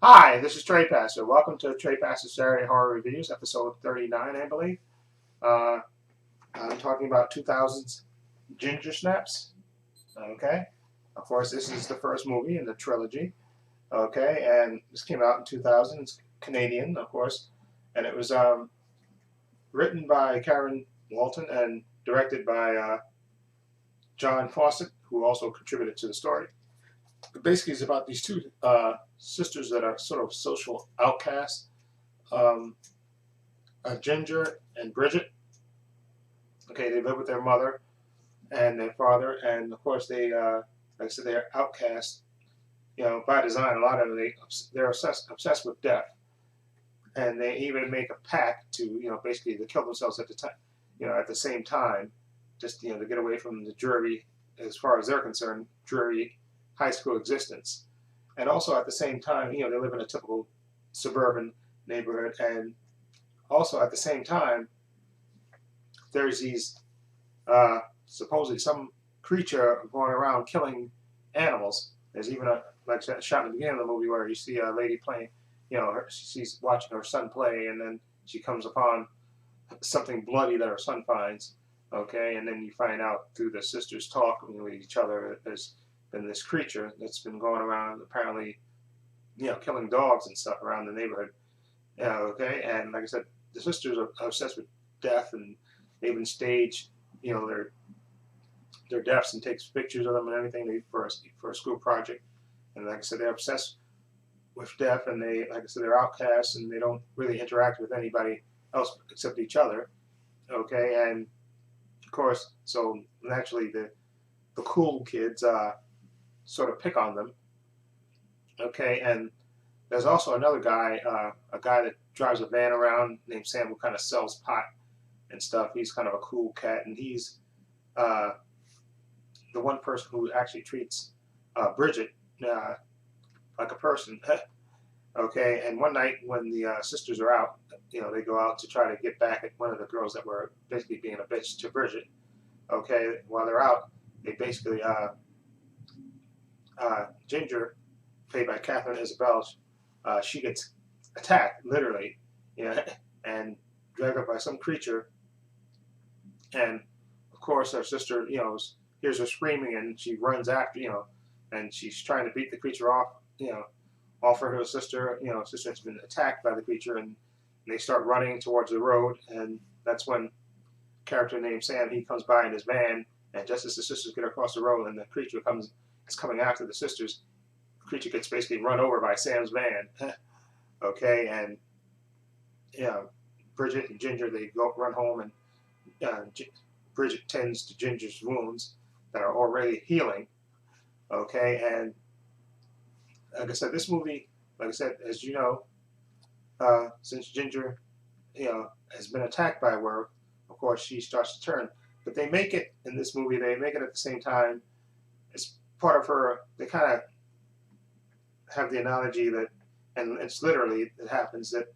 Hi, this is Trepacer. Welcome to Trepacer Saturday Horror Reviews, episode 39, I believe. Uh, I'm talking about 2000's Ginger Snaps. Okay, of course, this is the first movie in the trilogy. Okay, and this came out in 2000. It's Canadian, of course, and it was written by Karen Walton and directed by John Fawcett, who also contributed to the story. But basically, it's about these two sisters that are sort of social outcasts. Um, Ginger and Bridget. Okay, they live with their mother and their father, and of course like I said, they're outcasts. By design. A lot of them they're obsessed with death, and they even make a pact to basically to kill themselves at the time, at the same time, just to get away from the dreary, as far as they're concerned, dreary high school existence. And also at the same time, they live in a typical suburban neighborhood, and also at the same time, there's these supposedly some creature going around killing animals. There's even a like a shot in the beginning of the movie where you see a lady playing, she's watching her son play, and then she comes upon something bloody that her son finds. Okay, and then you find out through the sisters talking with each other, there's been this creature that's been going around apparently, killing dogs and stuff around the neighborhood. Yeah, okay, and like I said, the sisters are obsessed with death, and they even stage, their deaths and takes pictures of them and everything for a school project. And like I said, they're obsessed with death, and like I said, they're outcasts, and they don't really interact with anybody else except each other. Okay, and of course, so naturally the cool kids sort of pick on them. Okay, and there's also another guy, a guy that drives a van around named Sam, who kind of sells pot and stuff. He's kind of a cool cat, and he's uh, the one person who actually treats Bridget uh, like a person. Okay, and one night when the sisters are out, they go out to try to get back at one of the girls that were basically being a bitch to Bridget. Okay, while they're out, they basically Ginger, played by Catherine Isabel, she gets attacked literally, and dragged up by some creature, and of course her sister, hears her screaming, and she runs after, and she's trying to beat the creature off, off her sister. Sister has been attacked by the creature, and they start running towards the road, and that's when a character named Sam, he comes by in his van, and just as the sisters get across the road and the creature is coming after the sisters, the creature gets basically run over by Sam's van. Okay, and Bridget and Ginger, they go run home, and Bridget tends to Ginger's wounds that are already healing. Okay, and like I said, this movie, like I said, as you know, since Ginger, has been attacked by a werewolf, of course she starts to turn. But they make it in this movie. They make it at the same time. It's part of her. They kind of have the analogy that, and it's literally it happens that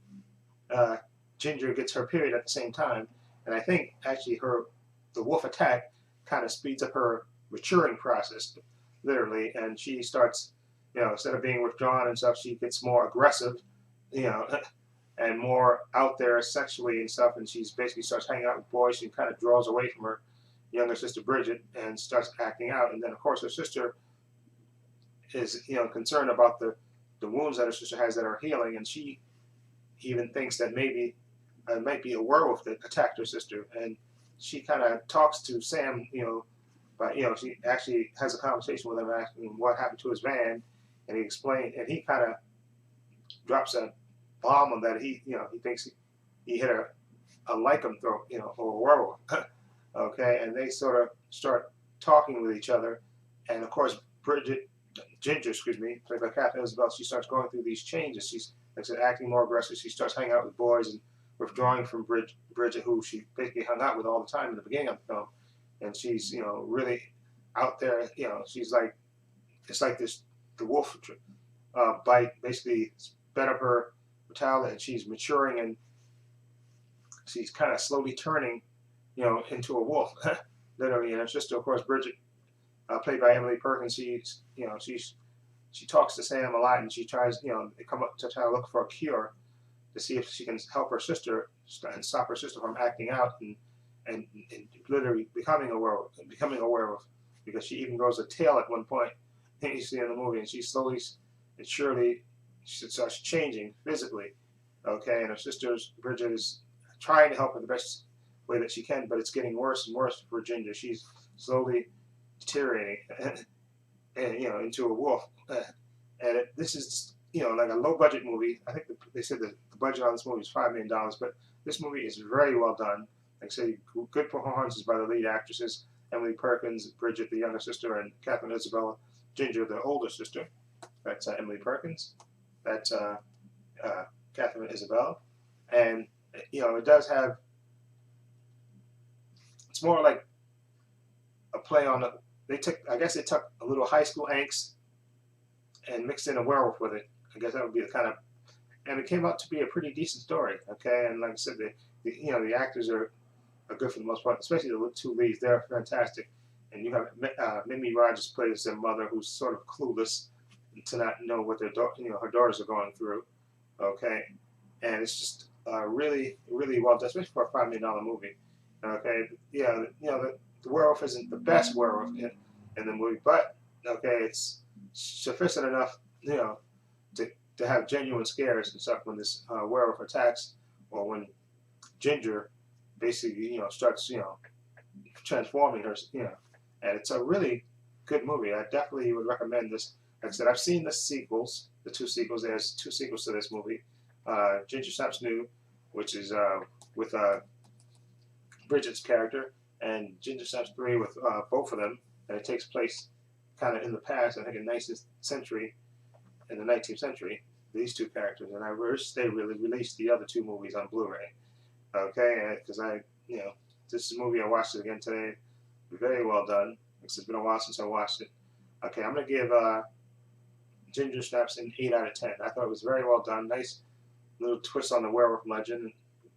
uh, Ginger gets her period at the same time, and I think actually the wolf attack kind of speeds up her maturing process, literally, and she starts, instead of being withdrawn and stuff, she gets more aggressive, you know, and more out there sexually and stuff, and she's basically starts hanging out with boys. She kind of draws away from her younger sister Bridget and starts acting out, and then of course her sister is, concerned about the wounds that her sister has that are healing, and she even thinks that maybe it might be a werewolf that attacked her sister, and she kind of talks to Sam, but she actually has a conversation with him asking him what happened to his van, and and he kind of drops a bomb on that he thinks he hit a lycanthrope, or a werewolf. Okay, and they sort of start talking with each other, and of course Ginger, excuse me, played by Catherine Isabel, she starts going through these changes. She's, like I said, acting more aggressive. She starts hanging out with boys and withdrawing from Bridget, who she basically hung out with all the time in the beginning of the film. And she's, really out there. She's like, it's like the wolf bite basically sped up her mentality, and she's maturing, and she's kind of slowly turning, into a wolf, literally. And her sister, of course, Bridget, played by Emily Perkins, she's she talks to Sam a lot, and she tries, they come up to try to look for a cure to see if she can help her sister and stop her sister from acting out and literally becoming a werewolf, because she even grows a tail at one point. You see in the movie, and she slowly and surely she starts changing physically. Okay, and her sister Bridget is trying to help her the best way that she can, but it's getting worse and worse for Ginger. She's slowly deteriorating, and into a wolf. And this is like a low budget movie. I think they said that the budget on this movie is $5 million, but this movie is very well done. Like I say, good performances by the lead actresses: Emily Perkins, Bridget, the younger sister, and Catherine Isabella, Ginger, the older sister. That's Emily Perkins. That's Catherine Isabella, and it does have. It's more like a play on the. I guess they took a little high school angst and mixed in a werewolf with it. I guess that would be the kind of, and it came out to be a pretty decent story. Okay, and like I said, the actors are good for the most part, especially the two leads. They're fantastic, and you have Mimi Rogers plays their mother, who's sort of clueless to not know what her daughters are going through. Okay, and it's just really well done, especially for a $5 million movie. Okay, yeah, the werewolf isn't the best werewolf in the movie, but okay, it's sufficient enough, to have genuine scares and stuff when this werewolf attacks, or when Ginger basically, starts, transforming her, and it's a really good movie. I definitely would recommend this. Like I said, I've seen the sequels, the two sequels. There's two sequels to this movie. Ginger Snaps New, which is with Bridget's character, and Ginger Snaps 3 with both of them, and it takes place kind of in the past, I think in the 19th century, in the 19th century, these two characters, and I wish they really released the other two movies on Blu-ray. Okay, because this is a movie I watched it again today, very well done. It's been a while since I watched it. Okay, I'm gonna give Ginger Snaps an 8 out of 10. I thought it was very well done. Nice little twist on the werewolf legend,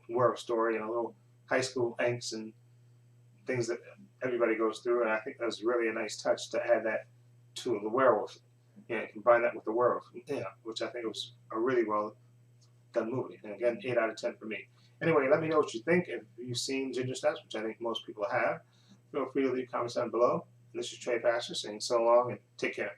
werewolf story, and a little high school angst and things that everybody goes through. And I think that was really a nice touch to add that to the werewolf. Combine that with the werewolf. Which I think was a really well done movie. And again, 8 out of 10 for me. Anyway, let me know what you think. If you've seen Ginger Snaps, which I think most people have, feel free to leave comments down below. And this is Trepacer saying so long and take care.